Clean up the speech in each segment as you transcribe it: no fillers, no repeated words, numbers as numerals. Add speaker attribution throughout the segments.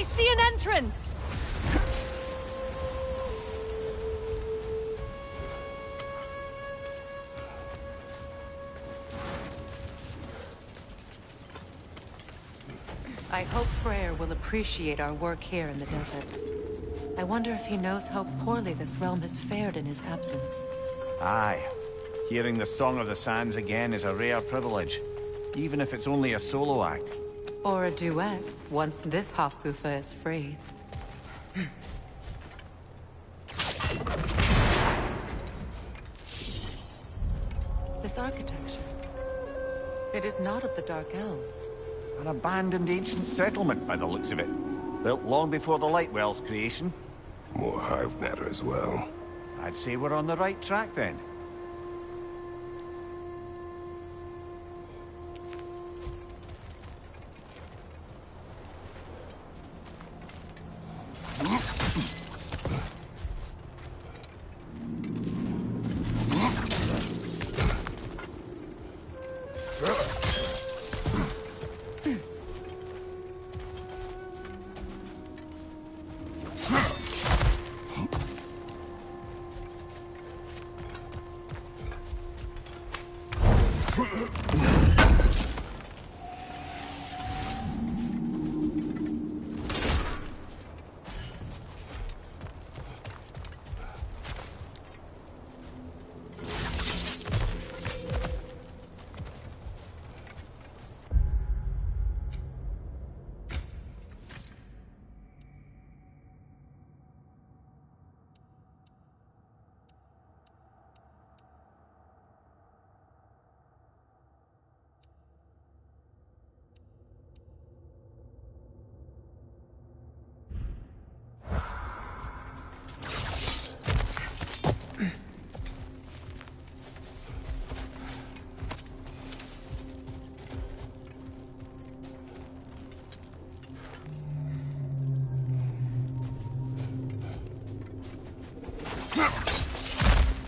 Speaker 1: I see an entrance! I hope Freyr will appreciate our work here in the desert. I wonder if he knows how poorly this realm has fared in his absence.
Speaker 2: Aye. Hearing the Song of the Sands again is a rare privilege, even if it's only a solo act.
Speaker 1: Or a duet, once this Hofgufa is free. This architecture. It is not of the Dark Elves.
Speaker 2: An abandoned ancient settlement, by the looks of it. Built long before the Lightwell's creation.
Speaker 3: More hive matter as well.
Speaker 2: I'd say we're on the right track, then.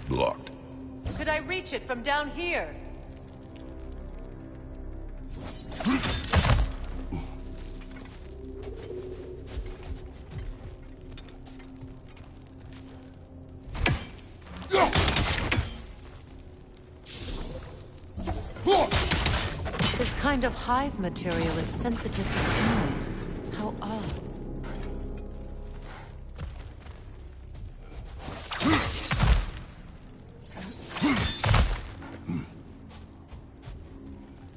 Speaker 3: Blocked.
Speaker 1: Could I reach it from down here? This kind of hive material is sensitive to sound. How odd.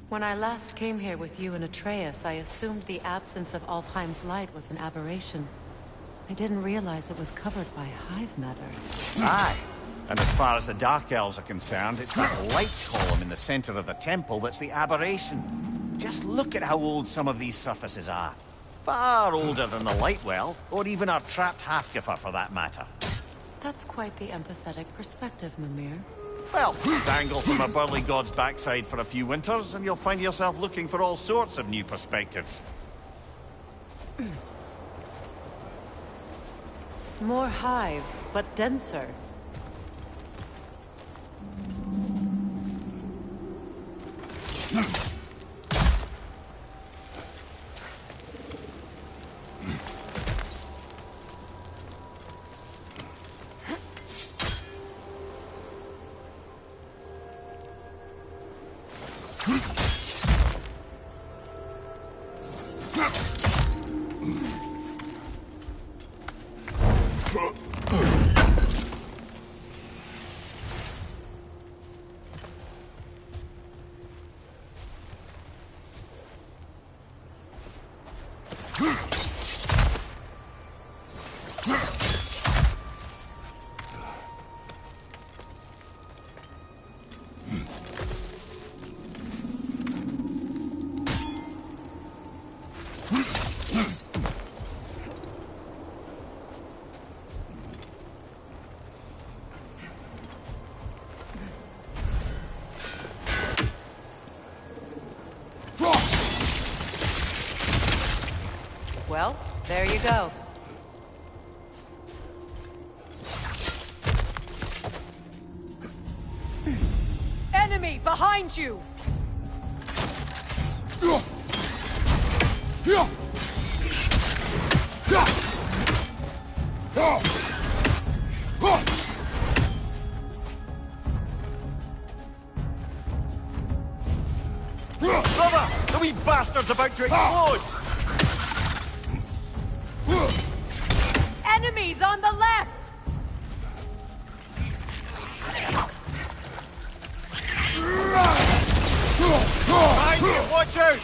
Speaker 1: When I last came here with you and Atreus, I assumed the absence of Alfheim's light was an aberration. I didn't realize it was covered by hive matter.
Speaker 2: Aye. And as far as the Dark Elves are concerned, it's that light column in the center of the temple that's the aberration. Just look at how old some of these surfaces are. Far older than the Lightwell, or even our trapped Hafgifa for that matter.
Speaker 1: That's quite the empathetic perspective, Mimir.
Speaker 2: Well, dangle from a burly god's backside for a few winters, and you'll find yourself looking for all sorts of new perspectives.
Speaker 1: More hive, but denser. Well, there you go. Enemy behind you!
Speaker 2: bastard's about to explode!
Speaker 1: Enemies on the left!
Speaker 2: Behind you, watch out!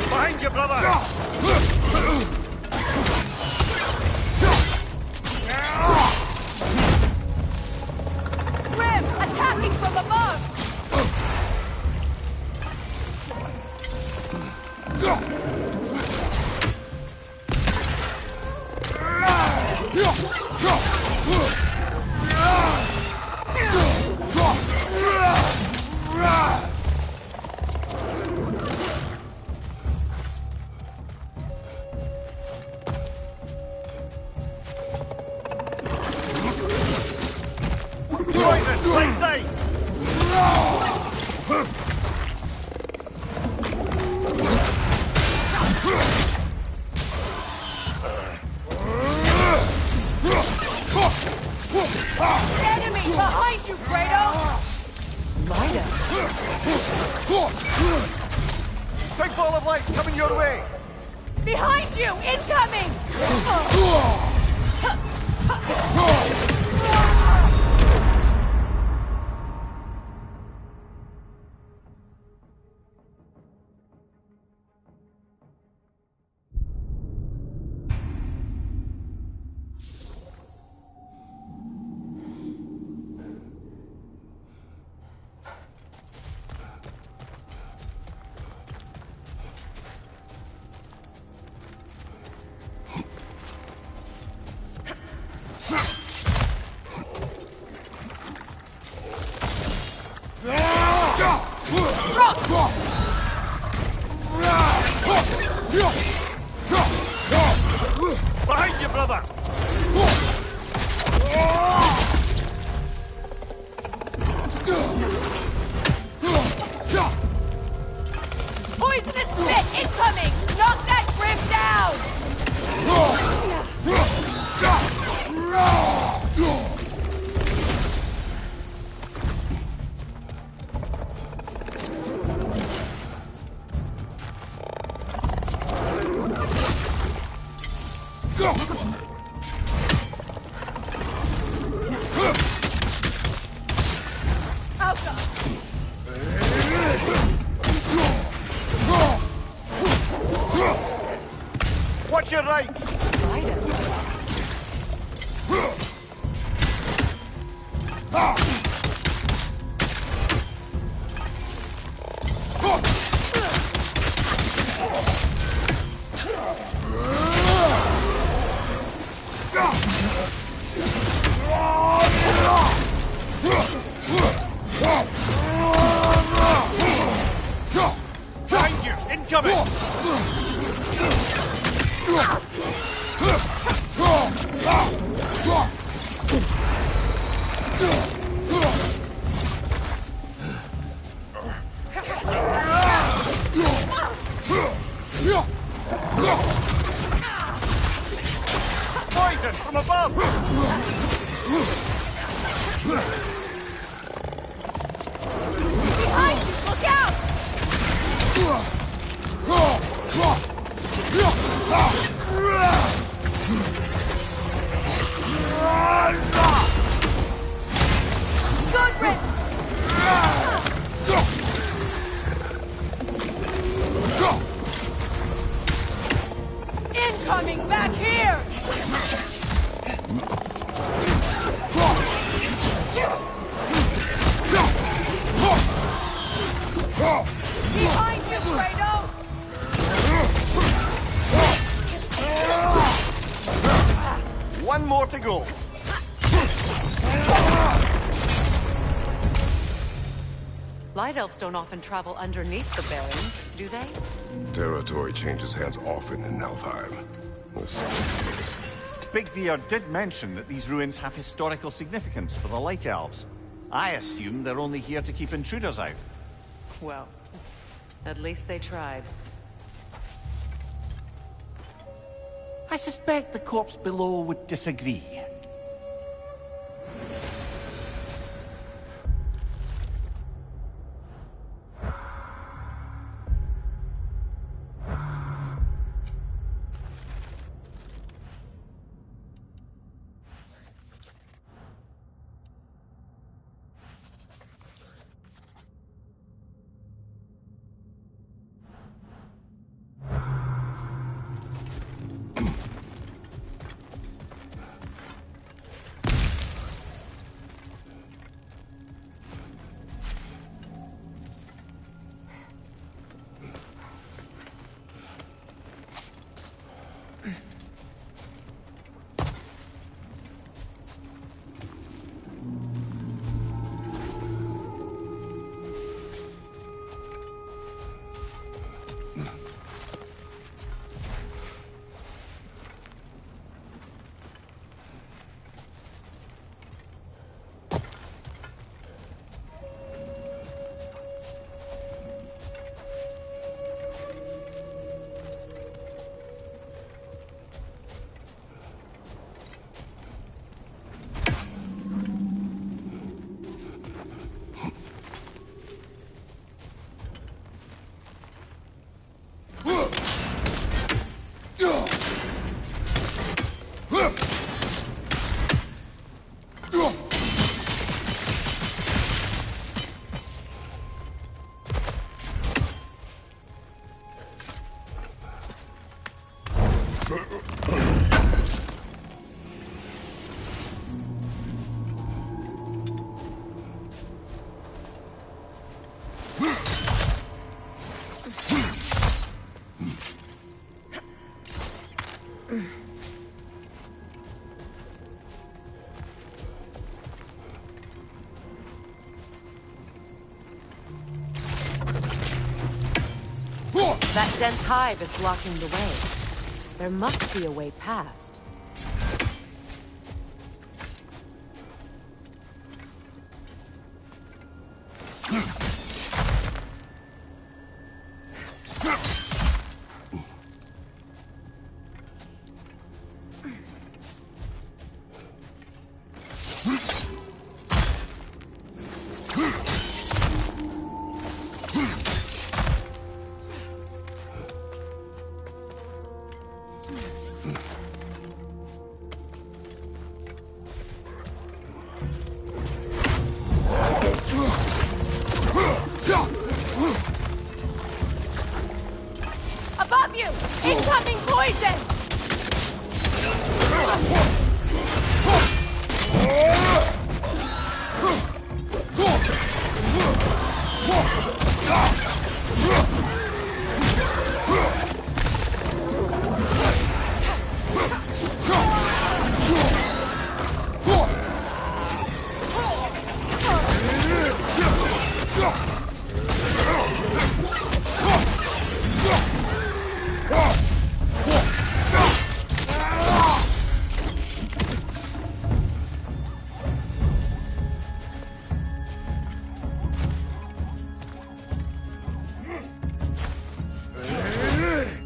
Speaker 2: Behind you, brother!
Speaker 1: Grim, attacking from above!
Speaker 2: Poison, right side!
Speaker 1: Enemy behind you, Kratos! Mida.
Speaker 2: Big ball of light coming your way!
Speaker 1: Behind you! Incoming!
Speaker 2: Behind you, brother!
Speaker 1: Poisonous spit incoming! Knock that Grim down! Alka!
Speaker 2: Watch your right! Behind you! Incoming! Poison from above!
Speaker 1: Behind you! Look out! Good Grim! Incoming back here! Behind you, Kratos!
Speaker 2: One more to go.
Speaker 1: Light elves don't often travel underneath the Barrens, do they?
Speaker 3: Territory changes hands often in Alfheim.
Speaker 2: Big Veer did mention that these ruins have historical significance for the Light Elves. I assume they're only here to keep intruders out.
Speaker 1: Well, at least they tried.
Speaker 2: I suspect the corpse below would disagree.
Speaker 1: That dense hive is blocking the way. There must be a way past.
Speaker 4: Above you! Incoming poison!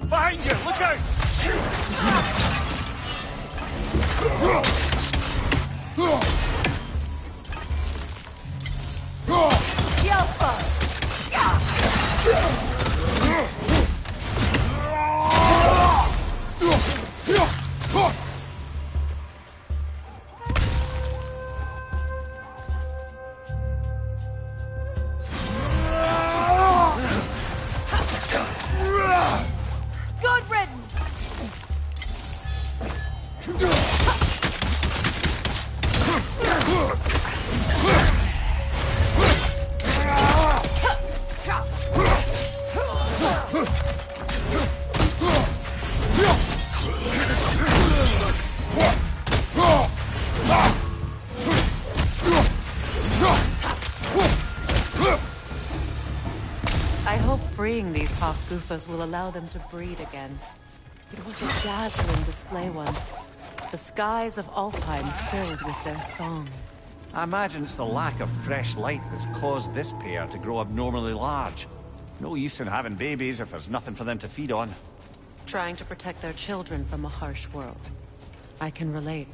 Speaker 2: Behind you! Look out!
Speaker 4: Good riddance!
Speaker 1: I hope freeing these half-goofas will allow them to breed again. It was a dazzling display once. The skies of Alfheim filled with their song.
Speaker 2: I imagine it's the lack of fresh light that's caused this pair to grow abnormally large. No use in having babies if there's nothing for them to feed on.
Speaker 1: Trying to protect their children from a harsh world. I can relate.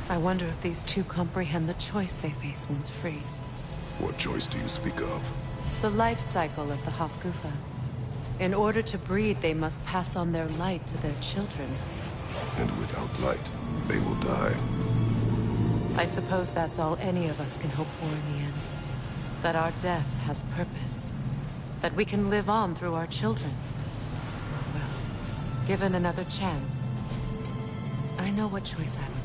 Speaker 1: I wonder if these two comprehend the choice they face once freed.
Speaker 3: What choice do you speak of?
Speaker 1: The life cycle of the Hofgufa. In order to breed, they must pass on their light to their children.
Speaker 3: And without light, they will die.
Speaker 1: I suppose that's all any of us can hope for in the end. That our death has purpose. That we can live on through our children. Well, given another chance, I know what choice I would make.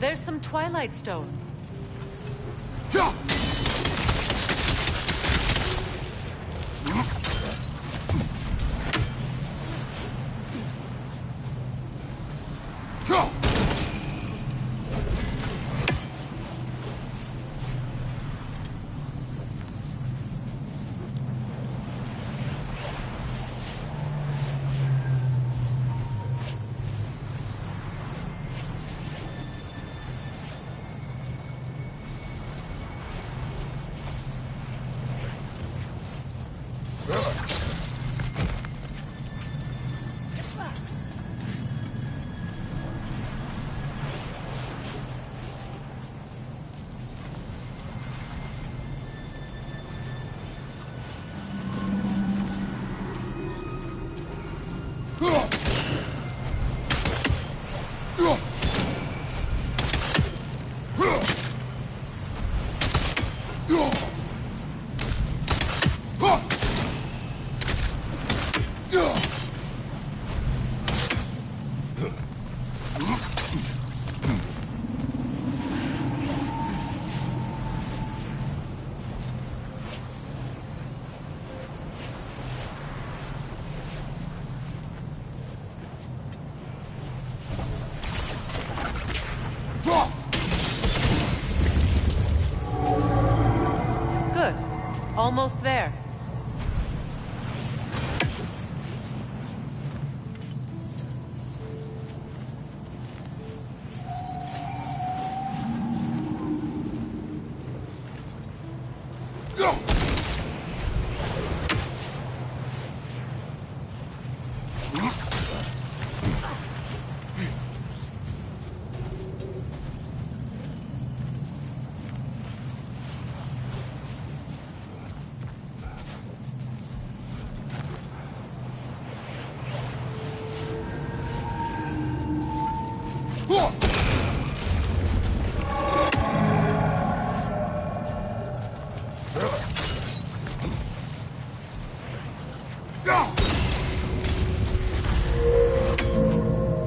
Speaker 1: There's some Twilight Stone. Good. Almost there.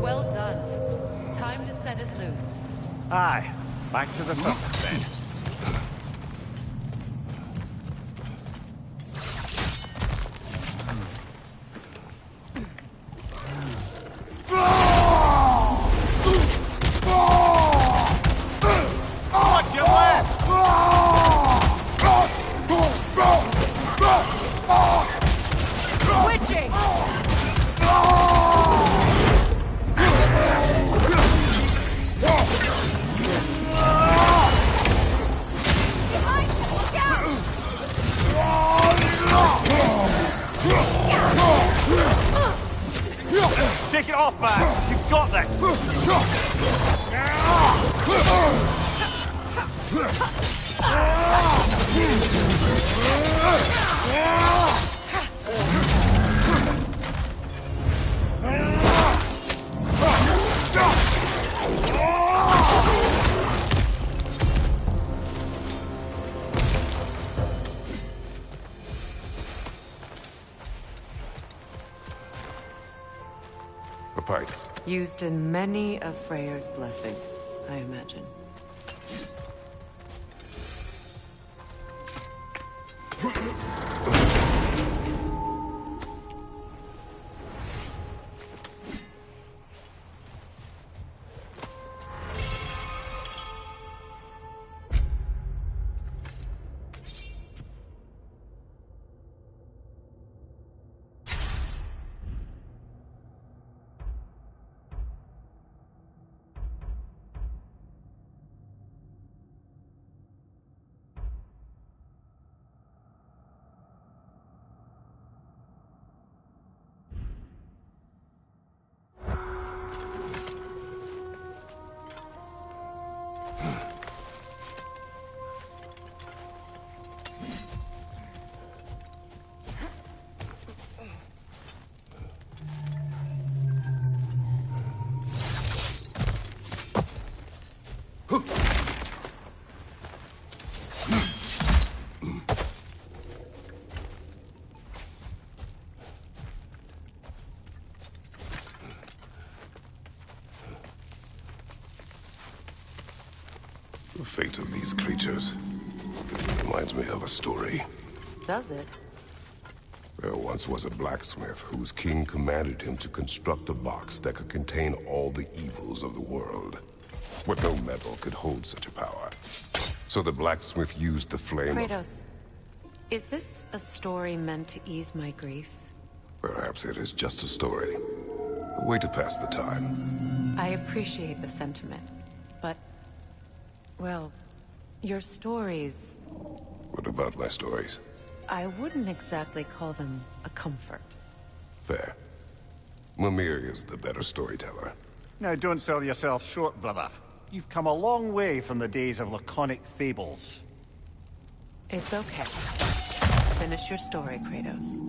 Speaker 1: Well done. Time to set it loose.
Speaker 2: Aye, back to the surface then. Watch your left!
Speaker 4: Switching! Behind you! Look out!
Speaker 2: Take it off, man! You've got this!
Speaker 3: A pint.
Speaker 1: Used in many of Freyr's blessings, I imagine.
Speaker 3: The fate of these creatures reminds me of a story.
Speaker 1: Does it?
Speaker 3: There once was a blacksmith whose king commanded him to construct a box that could contain all the evils of the world. But no metal could hold such a power. So the blacksmith used the flame of...
Speaker 1: Kratos, is this a story meant to ease my grief?
Speaker 3: Perhaps it is just a story. A way to pass the time.
Speaker 1: I appreciate the sentiment, but... well, your stories...
Speaker 3: What about my stories?
Speaker 1: I wouldn't exactly call them a comfort.
Speaker 3: Fair. Mimir is the better storyteller.
Speaker 2: Now don't sell yourself short, brother. You've come a long way from the days of laconic fables.
Speaker 1: It's okay. Finish your story, Kratos.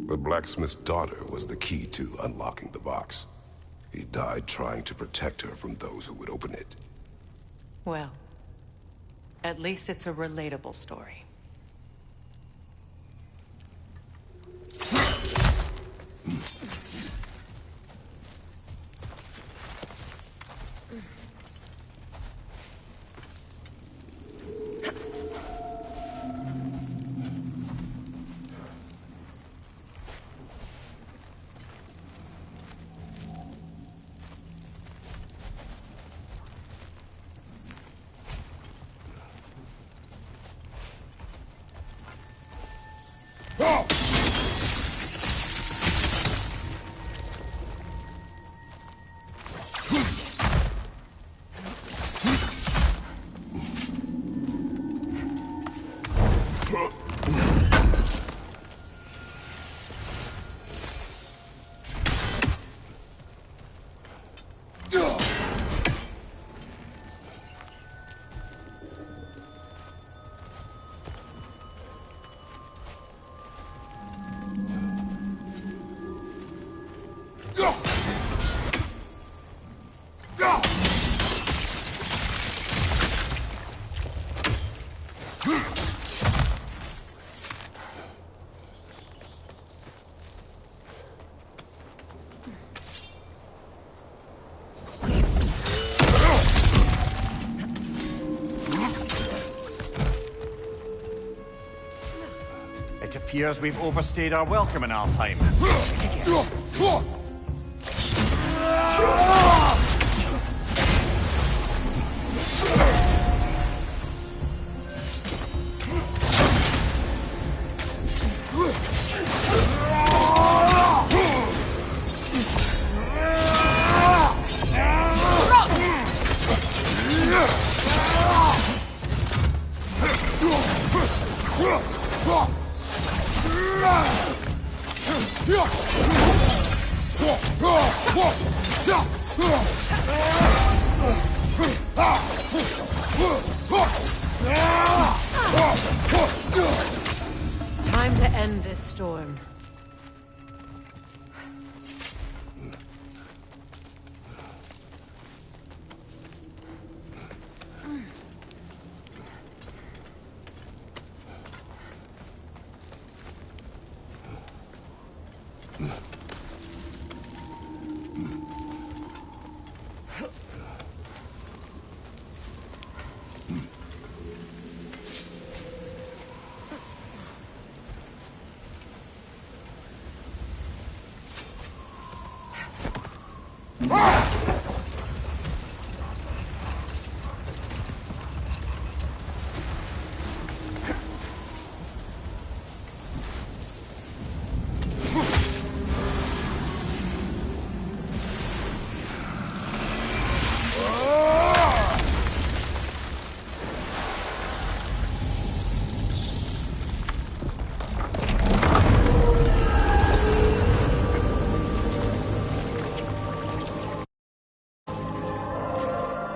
Speaker 3: The blacksmith's daughter was the key to unlocking the box. He died trying to protect her from those who would open it.
Speaker 1: Well, at least it's a relatable story.
Speaker 2: It appears we've overstayed our welcome in Alfheim.
Speaker 1: Time to end this storm.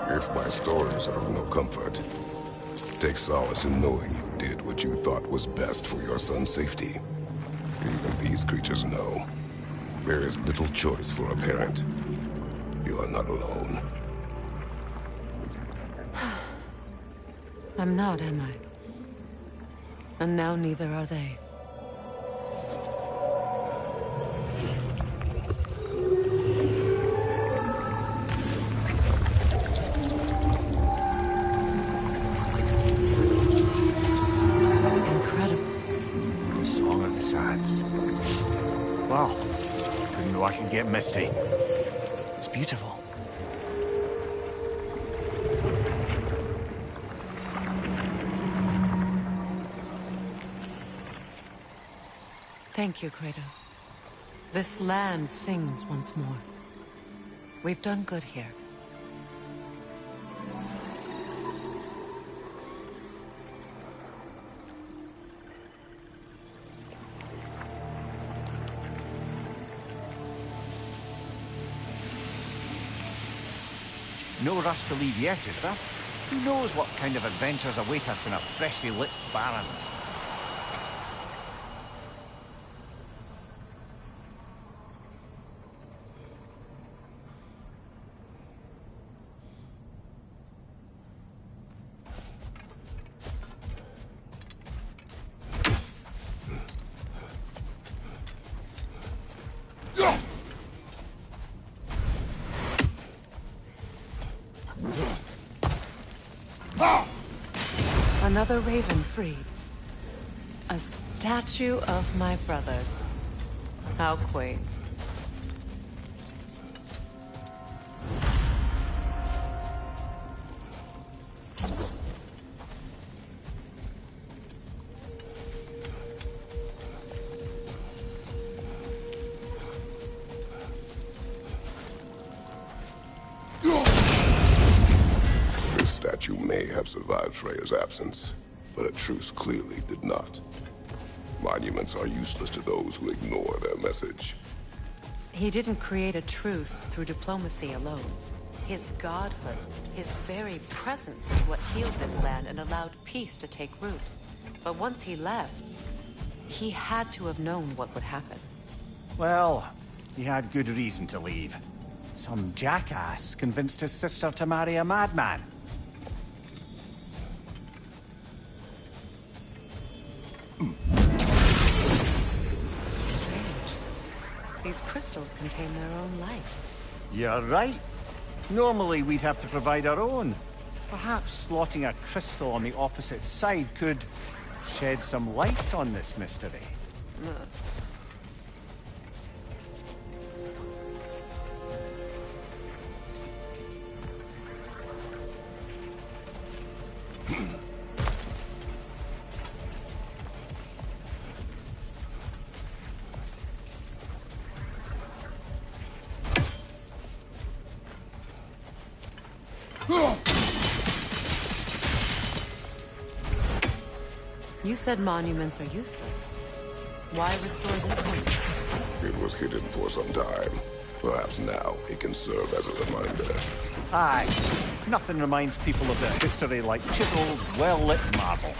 Speaker 3: If my stories are of no comfort, take solace in knowing you did what you thought was best for your son's safety. Even these creatures know. There is little choice for a parent. You are not alone.
Speaker 1: I'm not, am I? And now neither are they.
Speaker 2: can get misty. It's beautiful.
Speaker 1: Thank you, Kratos. This land sings once more. We've done good here.
Speaker 2: No rush to leave yet, is there? Who knows what kind of adventures await us in a freshly lit Barrens?
Speaker 1: Another raven freed. A statue of my brother. How quaint.
Speaker 3: This statue may have survived Freya's absence, but a truce clearly did not. Monuments are useless to those who ignore their message.
Speaker 1: He didn't create a truce through diplomacy alone. His godhood, his very presence is what healed this land and allowed peace to take root. But once he left, he had to have known what would happen.
Speaker 2: Well, he had good reason to leave. Some jackass convinced his sister to marry a madman.
Speaker 1: Strange. These crystals contain their own life.
Speaker 2: You're right. Normally we'd have to provide our own. Perhaps slotting a crystal on the opposite side could shed some light on this mystery.
Speaker 1: You said monuments are useless. Why restore this one?
Speaker 3: It was hidden for some time. Perhaps now it can serve as a reminder.
Speaker 2: Aye. Nothing reminds people of their history like chiseled, well-lit marble.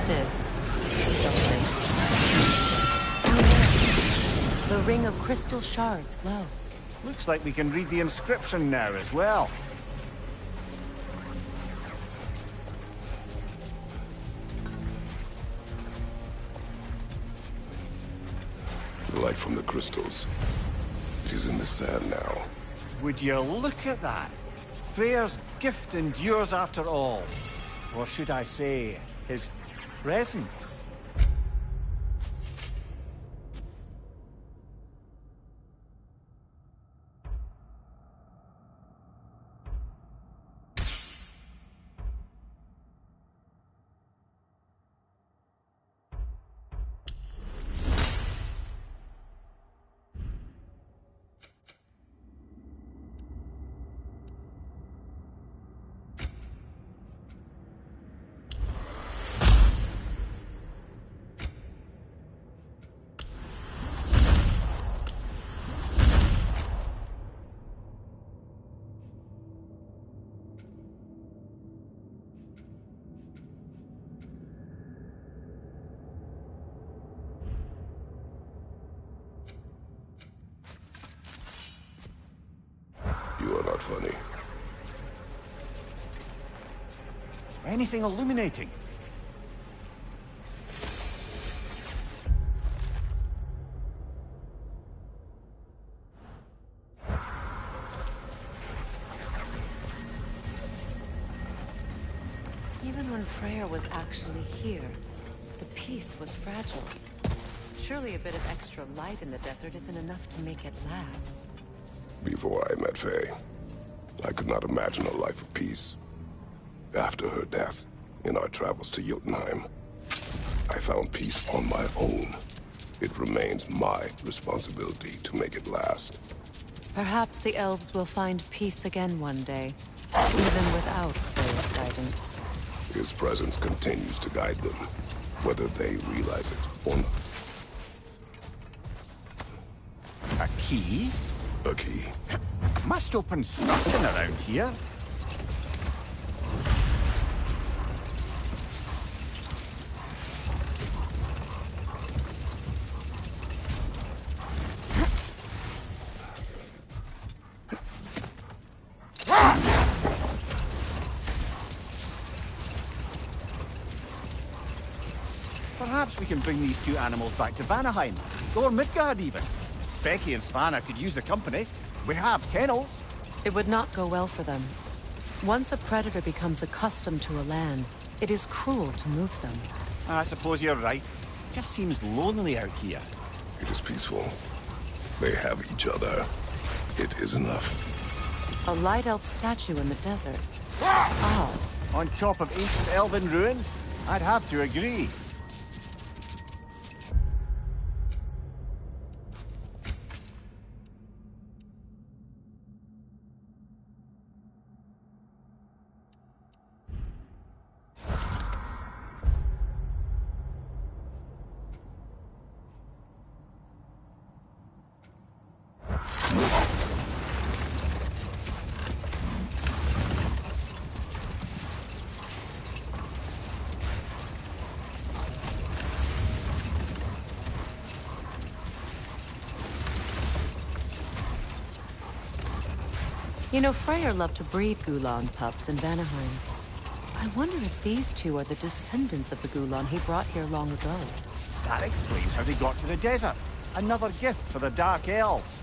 Speaker 1: detected something. Down there. The ring of crystal shards glow.
Speaker 2: Looks like we can read the inscription now as well.
Speaker 3: The light from the crystals. It is in the sand now.
Speaker 2: Would you look at that? Freyr's gift endures after all. Or should I say, his presence?
Speaker 3: You are not funny.
Speaker 2: Anything illuminating?
Speaker 1: Even when Freyr was actually here, the peace was fragile. Surely a bit of extra light in the desert isn't enough to make it last.
Speaker 3: Before I met Faye, I could not imagine a life of peace. After her death, in our travels to Jotunheim, I found peace on my own. It remains my responsibility to make it last.
Speaker 1: Perhaps the elves will find peace again one day, even without Freyr's guidance.
Speaker 3: His presence continues to guide them, whether they realize it or not.
Speaker 2: A key?
Speaker 3: A key.
Speaker 2: Must open something around here. Perhaps we can bring these two animals back to Vanaheim, or Midgard even. Becky and Svanna could use the company. We have kennels.
Speaker 1: It would not go well for them. Once a predator becomes accustomed to a land, it is cruel to move them.
Speaker 2: I suppose you're right. Just seems lonely out here.
Speaker 3: It is peaceful. They have each other. It is enough.
Speaker 1: A light elf statue in the desert. Odd.
Speaker 2: On top of ancient elven ruins? I'd have to agree.
Speaker 1: You know, Freyr loved to breed Gulan pups in Vanaheim. I wonder if these two are the descendants of the Gulan he brought here long ago.
Speaker 2: That explains how they got to the desert. Another gift for the Dark Elves.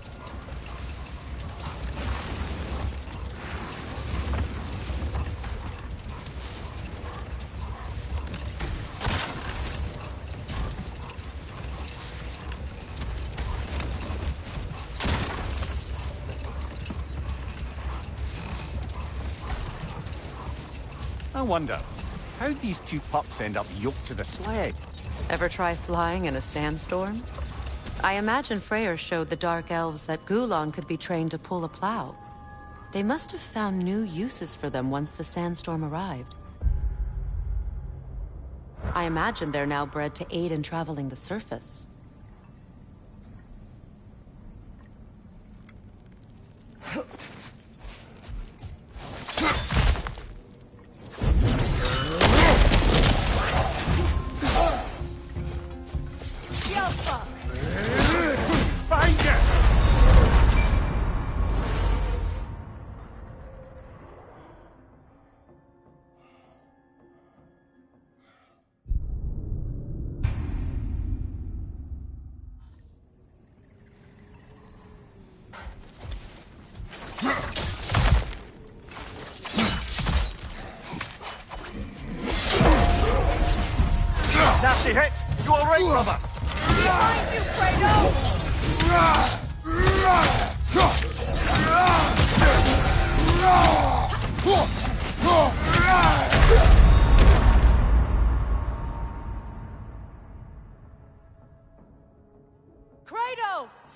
Speaker 2: I wonder, how'd these two pups end up yoked to the sled?
Speaker 1: Ever try flying in a sandstorm? I imagine Freyr showed the Dark Elves that Gulan could be trained to pull a plow. They must have found new uses for them once the sandstorm arrived. I imagine they're now bred to aid in traveling the surface.
Speaker 2: nasty hit! You alright, brother?
Speaker 4: Behind you, Kratos!
Speaker 1: Kratos!